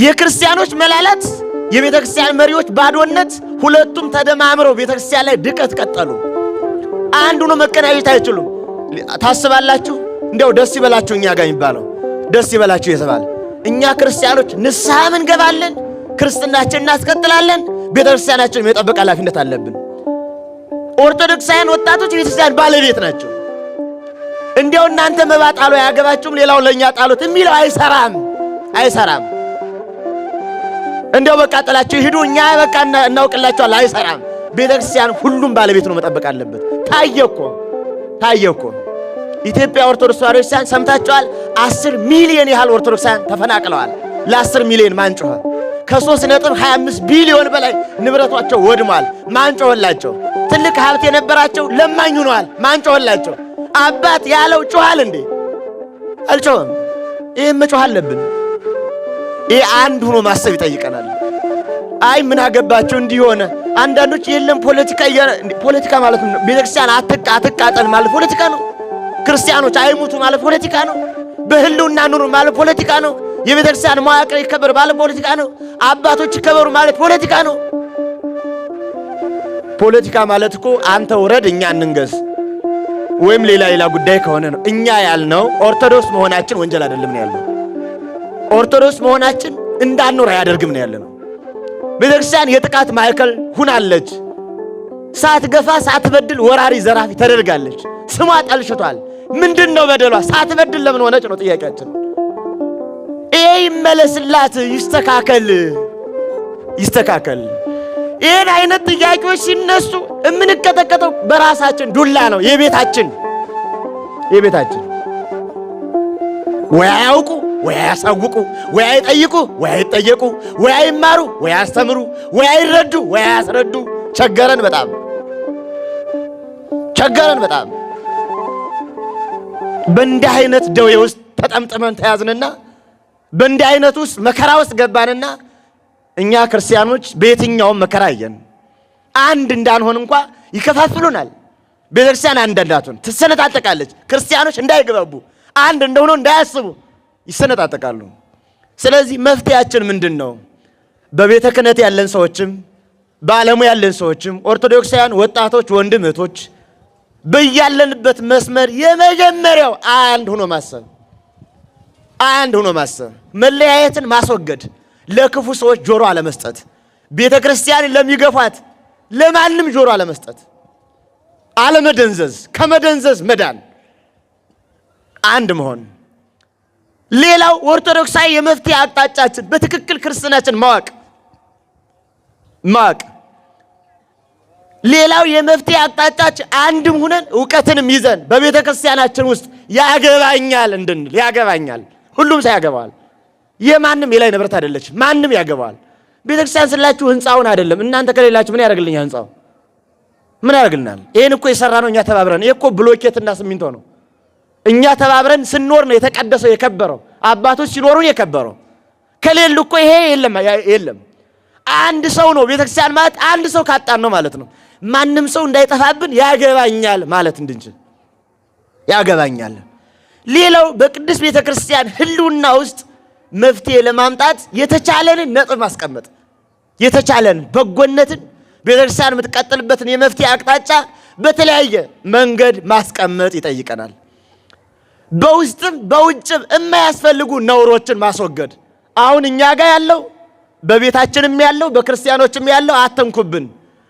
የክርስቲያኖች መላላት የቤተክርስቲያን መሪዎች ባዶነት ሁለቱም ተደማምረው ቤተክርስቲያን ላይ ድቀት ቀጠሉ። አንዱ ነው መቀናየት አይችሉም። ታስባላችሁ እንደው ደስ ይበላችሁ እኛ ጋር የሚባለው ደስ ይበላችሁ የተባለ እኛ ክርስቲያኖች ንስሐም እንገባለን፣ ክርስትናችንን እናስቀጥላለን፣ ቤተክርስቲያናችንን የመጠበቅ ኃላፊነት አለብን። ኦርቶዶክሳውያን ወጣቶች ቤተክርስቲያን ባለቤት ናቸው። እንዲያው እናንተ መባጣሉ ያገባችሁም ሌላው ለኛ ጣሉት የሚለው አይሰራም። እንዲያው በቃ ጥላችሁ ሂዱ እኛ በቃ እናውቅላችኋል አይሰራም። ቤተክርስቲያን ሁሉም ባለቤት ነው መጠበቅ አለበት። ታየኮ ኢትዮጵያ ኦርቶዶክስ ተዋሕዶ ክርስቲያን ሰምታችኋል። 10 ሚሊዮን ያህል ኦርቶዶክሳውያን ተፈናቅለዋል። ለ10 ሚሊዮን ማንጮኸ ከ3.25 ቢሊዮን በላይ ንብረታቸው ወድሟል። ማንጮኸላቸው ትልቅ ሀብት የነበራቸው ለማኝ ሆነዋል። ማንጮኸላቸው አባት ያለው ጮሃል እንዴ? አልጮህም። ይሄ መጮህ አለብን። ይሄ አንድ ሆኖ ማሰብ ይጠይቀናል። አይ ምን አገባቸው እንዲሆነ አንዳንዶች የለም ፖለቲካ ማለት ነው። ቤተክርስቲያን አትቃጠል ማለት ፖለቲካ ነው። ክርስቲያኖች አይሙቱ ማለት ፖለቲካ ነው። በህልውና ኑሩ ማለት ፖለቲካ ነው። የቤተክርስቲያን መዋቅር ይከበር ማለት ፖለቲካ ነው። አባቶች ይከበሩ ማለት ፖለቲካ ነው። ፖለቲካ ማለት እኮ አንተ ወረድ እኛ እንንገስ ወይም ሌላ ጉዳይ ከሆነ ነው። እኛ ያልነው ኦርቶዶክስ መሆናችን ወንጀል አይደለም ነው ያልነው። ኦርቶዶክስ መሆናችን እንዳንኖር አያደርግም ነው ያለነው። ቤተክርስቲያን የጥቃት ማዕከል ሁናለች። ሳትገፋ ሳትበድል ወራሪ ዘራፊ ተደርጋለች። ስሟ ጠልሽቷል። ምንድነው በደሏ? ሳትበድል ለምን ሆነች ነው ጥያቄያችን። ይሄ ይመለስላት፣ ይስተካከል። ይሄን አይነት ጥያቄዎች ሲነሱ እምንቀጠቀጠው በራሳችን ዱላ ነው። የቤታችን ወይ አያውቁ ወይ አያሳውቁ ወይ አይጠይቁ ወይ አይጠየቁ ወይ አይማሩ ወይ አያስተምሩ ወይ አይረዱ ወይ አያስረዱ። ቸገረን በጣም በእንዲህ አይነት ደዌ ውስጥ ተጠምጥመን ተያዝንና በእንዲህ አይነት ውስጥ መከራ ውስጥ ገባንና እኛ ክርስቲያኖች በየትኛውም መከራ አየን። አንድ እንዳንሆን እንኳ ይከፋፍሉናል። ቤተክርስቲያን አንድ እንዳትሆን ትሰነጣጠቃለች። ክርስቲያኖች እንዳይገባቡ አንድ እንደሆነ እንዳያስቡ ይሰነጣጠቃሉ። ስለዚህ መፍትሄያችን ምንድነው? በቤተ ክህነት ያለን ሰዎችም በዓለሙ ያለን ሰዎችም ኦርቶዶክሳውያን ወጣቶች ወንድም እህቶች በያለንበት መስመር የመጀመሪያው አንድ ሆኖ ማሰብ፣ መለያየትን ማስወገድ፣ ለክፉ ሰዎች ጆሮ አለመስጠት፣ ቤተ ክርስቲያንን ለሚገፋት ለማንም ጆሮ አለመስጠት፣ አለመደንዘዝ፣ ከመደንዘዝ መዳን፣ አንድ መሆን። ሌላው ኦርቶዶክሳዊ የመፍትሄ አቅጣጫችን በትክክል ክርስትናችን ማወቅ። ሌላው የመፍትሄ አቅጣጫችን አንድም ሆነን ዕውቀትንም ይዘን በቤተ ክርስቲያናችን ውስጥ ያገባኛል እንድንል። ያገባኛል ሁሉም ሰው ያገባዋል። የማንም የላይ ንብረት አይደለች፣ ማንም ያገባዋል። ቤተ ክርስቲያን ስላችሁ ህንጻውን አይደለም። እናንተ ከሌላችሁ ምን ያደርግልኛል? ህንጻው ምን ያደርግልናል? ይሄን እኮ የሰራ ነው እኛ ተባብረን። ይሄ እኮ ብሎኬትና ሲሚንቶ ነው። እኛ ተባብረን ስንኖር ነው የተቀደሰው የከበረው። አባቶች ሲኖሩ የከበረው። ከሌሉ እኮ ይሄ የለም። አንድ ሰው ነው ቤተክርስቲያን ማለት። አንድ ሰው ካጣን ነው ማለት ነው። ማንም ሰው እንዳይጠፋብን ያገባኛል ማለት እንድንችል ያገባኛል። ሌላው በቅድስት ቤተክርስቲያን ህልውና ውስጥ መፍትሄ ለማምጣት የተቻለንን ነጥብ ማስቀመጥ፣ የተቻለንን በጎነትን ቤተክርስቲያን የምትቀጥልበትን የመፍትሄ አቅጣጫ በተለያየ መንገድ ማስቀመጥ ይጠይቀናል። በውስጥም በውጭም የማያስፈልጉ ነውሮችን ማስወገድ። አሁን እኛ ጋር ያለው በቤታችንም ያለው በክርስቲያኖችም ያለው አተንኩብን፣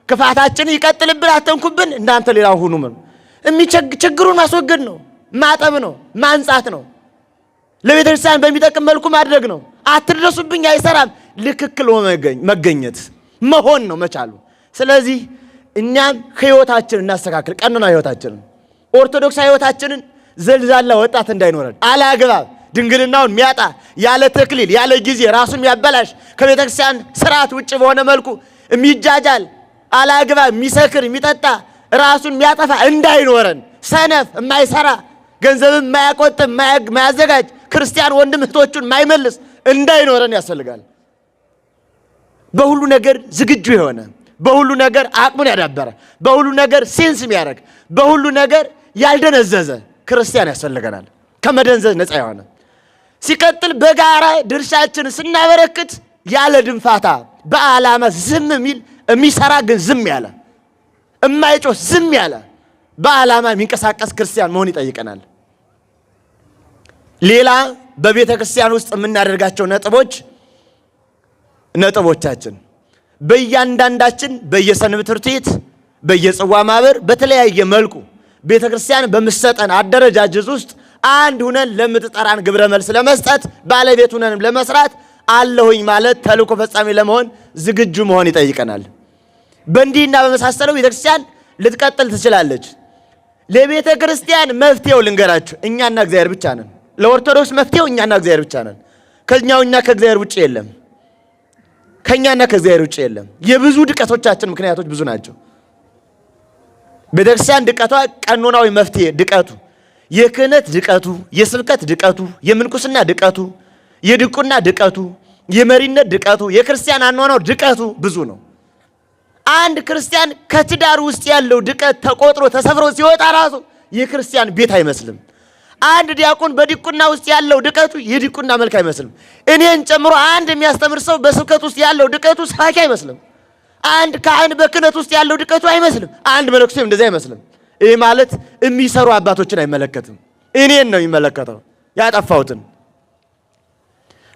ክፋታችን ይቀጥልብን፣ አተንኩብን፣ እናንተ ሌላው ሁኑ። ችግሩን ማስወገድ ነው፣ ማጠብ ነው፣ ማንጻት ነው፣ ለቤተክርስቲያን በሚጠቅም መልኩ ማድረግ ነው። አትድረሱብኝ አይሰራም። ልክክል መገኘት መሆን ነው መቻሉ። ስለዚህ እኛም ህይወታችንን እናስተካክል። ቀኖና ህይወታችንን ኦርቶዶክሳዊ ህይወታችንን ዘልዛላ ወጣት እንዳይኖረን አላግባብ ድንግልናውን የሚያጣ ያለ ተክሊል ያለ ጊዜ ራሱን የሚያበላሽ ከቤተክርስቲያን ስርዓት ውጭ በሆነ መልኩ የሚጃጃል አላግባብ የሚሰክር የሚጠጣ ራሱን የሚያጠፋ እንዳይኖረን፣ ሰነፍ የማይሰራ ገንዘብን የማያቆጥብ የማያዘጋጅ ክርስቲያን ወንድም እህቶቹን የማይመልስ እንዳይኖረን ያስፈልጋል። በሁሉ ነገር ዝግጁ የሆነ በሁሉ ነገር አቅሙን ያዳበረ በሁሉ ነገር ሴንስ የሚያደርግ በሁሉ ነገር ያልደነዘዘ ክርስቲያን ያስፈልገናል። ከመደንዘዝ ነፃ የሆነ ሲቀጥል በጋራ ድርሻችን ስናበረክት ያለ ድንፋታ በዓላማ ዝም የሚል የሚሰራ ግን ዝም ያለ የማይጮህ ዝም ያለ በዓላማ የሚንቀሳቀስ ክርስቲያን መሆን ይጠይቀናል። ሌላ በቤተ ክርስቲያን ውስጥ የምናደርጋቸው ነጥቦቻችን በእያንዳንዳችን በየሰንበት ትምህርት ቤት በየጽዋ ማህበር በተለያየ መልኩ ቤተ ክርስቲያን በምትሰጠን አደረጃጀት ውስጥ አንድ ሁነን ለምትጠራን ግብረ መልስ ለመስጠት ባለቤት ሁነን ለመስራት አለሁኝ ማለት ተልእኮ ፈጻሚ ለመሆን ዝግጁ መሆን ይጠይቀናል። በእንዲህና በመሳሰለው ቤተ ክርስቲያን ልትቀጥል ትችላለች። ለቤተ ክርስቲያን መፍትሄው ልንገራችሁ፣ እኛና እግዚአብሔር ብቻ ነን። ለኦርቶዶክስ መፍትሄው እኛና እግዚአብሔር ብቻ ነን። ከኛውና ከእግዚአብሔር ውጭ የለም። ከኛና ከእግዚአብሔር ውጭ የለም። የብዙ ድቀቶቻችን ምክንያቶች ብዙ ናቸው። ቤተክርስቲያን ድቀቷ ቀኖናዊ መፍትሄ ድቀቱ፣ የክህነት ድቀቱ፣ የስብከት ድቀቱ፣ የምንኩስና ድቀቱ፣ የድቁና ድቀቱ፣ የመሪነት ድቀቱ፣ የክርስቲያን አኗኗር ድቀቱ ብዙ ነው። አንድ ክርስቲያን ከትዳር ውስጥ ያለው ድቀት ተቆጥሮ ተሰፍሮ ሲወጣ ራሱ የክርስቲያን ቤት አይመስልም። አንድ ዲያቆን በዲቁና ውስጥ ያለው ድቀቱ የዲቁና መልክ አይመስልም። እኔን ጨምሮ አንድ የሚያስተምር ሰው በስብከት ውስጥ ያለው ድቀቱ ሰባኪ አይመስልም። አንድ ካህን በክህነት ውስጥ ያለው ድቀቱ አይመስልም። አንድ መነኩሴም እንደዚህ አይመስልም። ይህ ማለት የሚሰሩ አባቶችን አይመለከትም፣ እኔን ነው የሚመለከተው ያጠፋሁትን።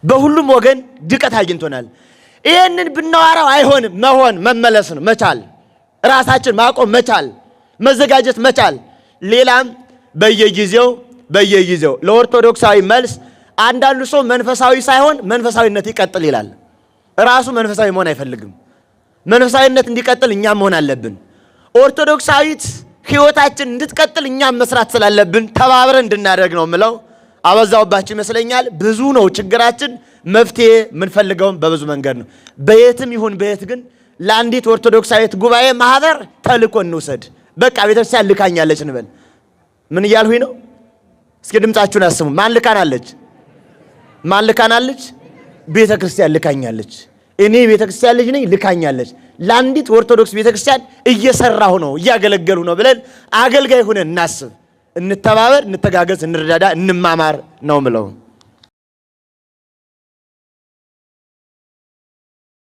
በሁሉም ወገን ድቀት አግኝቶናል። ይህንን ብናወራው አይሆንም። መሆን መመለስ ነው መቻል፣ ራሳችን ማቆም መቻል፣ መዘጋጀት መቻል። ሌላም በየጊዜው ለኦርቶዶክሳዊ መልስ አንዳንዱ ሰው መንፈሳዊ ሳይሆን መንፈሳዊነት ይቀጥል ይላል። ራሱ መንፈሳዊ መሆን አይፈልግም። መንፈሳዊነት እንዲቀጥል እኛም መሆን አለብን። ኦርቶዶክሳዊት ሕይወታችን እንድትቀጥል እኛም መስራት ስላለብን ተባብረን እንድናደርግ ነው የምለው። አበዛውባችሁ ይመስለኛል። ብዙ ነው ችግራችን። መፍትሄ የምንፈልገውም በብዙ መንገድ ነው። በየትም ይሁን በየት ግን ለአንዲት ኦርቶዶክሳዊት ጉባኤ ማህበር ተልእኮ እንውሰድ። በቃ ቤተክርስቲያን ልካኛለች እንበል። ምን እያልሁኝ ነው? እስኪ ድምጻችሁን አስሙ። ማን ልካናለች? ማን ልካናለች? ቤተክርስቲያን ልካኛለች። እኔ ቤተክርስቲያን ልጅ ነኝ፣ ልካኛለች። ለአንዲት ኦርቶዶክስ ቤተክርስቲያን እየሰራሁ ነው፣ እያገለገልሁ ነው ብለን አገልጋይ ሆነን እናስብ፣ እንተባበር፣ እንተጋገዝ፣ እንረዳዳ፣ እንማማር ነው ምለው።